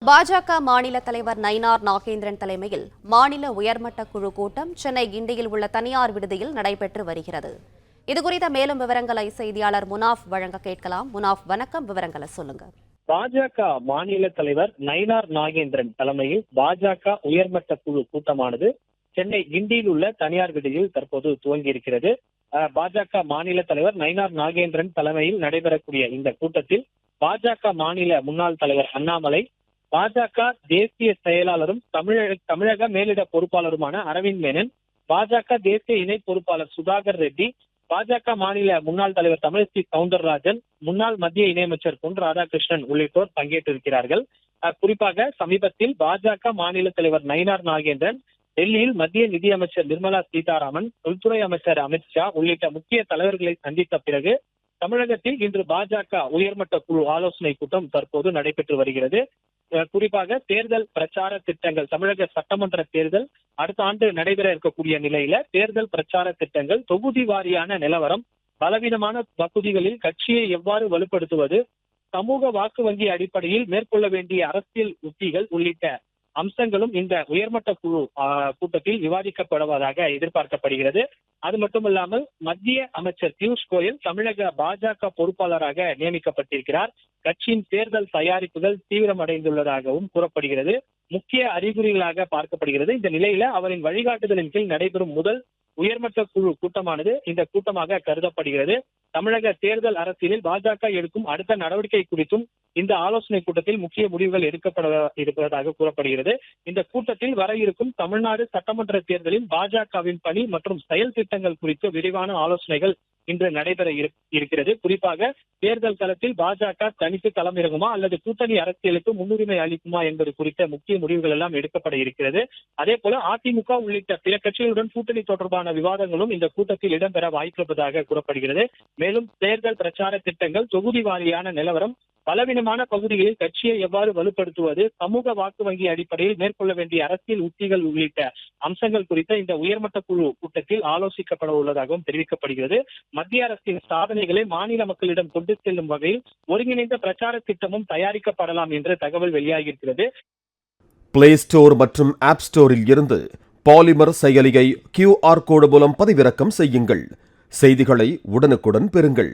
பாஜக மாநில தலைவர் நயினார் நாகேந்திரன் தலைமையில் மாநில உயர்மட்ட குழு கூட்டம் சென்னை கிண்டியில் உள்ள தனியார் விடுதியில் நடைபெற்று வருகிறது. இதுகுறித்த மேலும் விவரங்களை செய்தியாளர் முனாஃப் வழங்க கேட்கலாம். முனாஃப், வணக்கம். விவரங்களை சொல்லுங்க. பாஜக மாநில தலைவர் நயினார் நாகேந்திரன் தலைமையில் பாஜக உயர்மட்ட குழு கூட்டமானது சென்னை கிண்டியில் உள்ள தனியார் விடுதியில் தற்போது துவங்கியிருக்கிறது. பாஜக மாநில தலைவர் நயினார் நாகேந்திரன் தலைமையில் நடைபெறக்கூடிய இந்த கூட்டத்தில் பாஜக மாநில முன்னாள் தலைவர் அண்ணாமலை, பாஜக தேசிய செயலாளரும் தமிழக மேலிட பொறுப்பாளருமான அரவிந்த் மேனன், பாஜக தேசிய இணை பொறுப்பாளர் சுதாகர் ரெட்டி, பாஜக மாநில முன்னாள் தலைவர் தமிழிசை சவுந்தரராஜன், முன்னாள் மத்திய இணையமைச்சர் பொன் ராதாகிருஷ்ணன் உள்ளிட்டோர் பங்கேற்றிருக்கிறார்கள். குறிப்பாக சமீபத்தில் பாஜக மாநில தலைவர் நயினார் நாகேந்திரன் டெல்லியில் மத்திய நிதியமைச்சர் நிர்மலா சீதாராமன், உள்துறை அமைச்சர் அமித்ஷா உள்ளிட்ட முக்கிய தலைவர்களை சந்தித்த பிறகு தமிழகத்தில் இன்று பாஜக உயர்மட்ட குழு ஆலோசனை கூட்டம் தற்போது நடைபெற்று வருகிறது. குறிப்பாக தேர்தல் பிரச்சார திட்டங்கள், தமிழக சட்டமன்ற தேர்தல் அடுத்த ஆண்டு நடைபெற இருக்கக்கூடிய நிலையில தேர்தல் பிரச்சார திட்டங்கள், தொகுதி வாரியான நிலவரம், பலவீனமான பகுதிகளில் கட்சியை எவ்வாறு வலுப்படுத்துவது, சமூக வாக்கு வங்கி அடிப்படையில் மேற்கொள்ள வேண்டிய அரசியல் உத்திகள் உள்ளிட்ட அம்சங்களும் இந்த உயர்மட்ட குழு கூட்டத்தில் விவாதிக்கப்படுவதாக எதிர்பார்க்கப்படுகிறது. அது மட்டுமல்லாமல் மத்திய அமைச்சர் பியூஷ் கோயல் தமிழக பாஜக பொறுப்பாளராக நியமிக்கப்பட்டிருக்கிறார். கட்சியின் தேர்தல் தயாரிப்புகள் தீவிரமடைந்துள்ளதாகவும் கூறப்படுகிறது. முக்கிய அறிகுறிகளாக பார்க்கப்படுகிறது. இந்த நிலையில அவரின் வழிகாட்டுதலின் கீழ் நடைபெறும் முதல் உயர்மட்ட குழு கூட்டமானது இந்த கூட்டமாக கருதப்படுகிறது. தமிழக தேர்தல் அரசியலில் பாஜக எடுக்கும் அடுத்த நடவடிக்கை குறித்தும் இந்த ஆலோசனை கூட்டத்தில் முக்கிய முடிவுகள் எடுக்கப்பட இருப்பதாக கூறப்படுகிறது. இந்த கூட்டத்தில் வர இருக்கும் தமிழ்நாடு சட்டமன்ற தேர்தலில் பாஜகவின் பணி மற்றும் செயல் திட்டங்கள் குறித்து விரிவான ஆலோசனைகள் இன்று நடைபெற இருக்கிறது. குறிப்பாக தேர்தல் களத்தில் பாஜக தனித்து களமிறங்குமா அல்லது கூட்டணி அரசியலுக்கு முன்னுரிமை அளிக்குமா என்பது குறித்த முக்கிய முடிவுகள் எல்லாம் எடுக்கப்பட இருக்கிறது. அதே போல அதிமுக உள்ளிட்ட பிற கட்சிகளுடன் கூட்டணி தொடர்பான விவாதங்களும் இந்த கூட்டத்தில் இடம்பெற வாய்ப்பிருப்பதாக கூறப்படுகிறது. மேலும் தேர்தல் பிரச்சார திட்டங்கள், தொகுதி வாரியான நிலவரம், பலவீனமான பகுதிகளில் கட்சியை எவ்வாறு வலுப்படுத்துவது, சமூக வாக்கு வங்கி அடிப்படையில் மேற்கொள்ள வேண்டிய அரசியல் உத்திகள் உள்ளிட்ட அம்சங்கள் குறித்த இந்த உயர்மட்ட குழு கூட்டத்தில் ஆலோசிக்கப்பட உள்ளதாகவும் தெரிவிக்கப்படுகிறது. மத்திய அரசின் சாதனைகளை மாநில மக்களிடம் கொண்டு செல்லும் வகையில் ஒருங்கிணைந்த பிரச்சார திட்டமும் தயாரிக்கப்படலாம் என்று தகவல் வெளியாகியிருக்கிறது. பிளே ஸ்டோர் மற்றும் ஆப் ஸ்டோரில் இருந்து பாலிமர் செயலியை QR கோடு மூலம் பதிவிறக்கம் செய்யுங்கள். செய்திகளை உடனுக்குடன் பெறுங்கள்.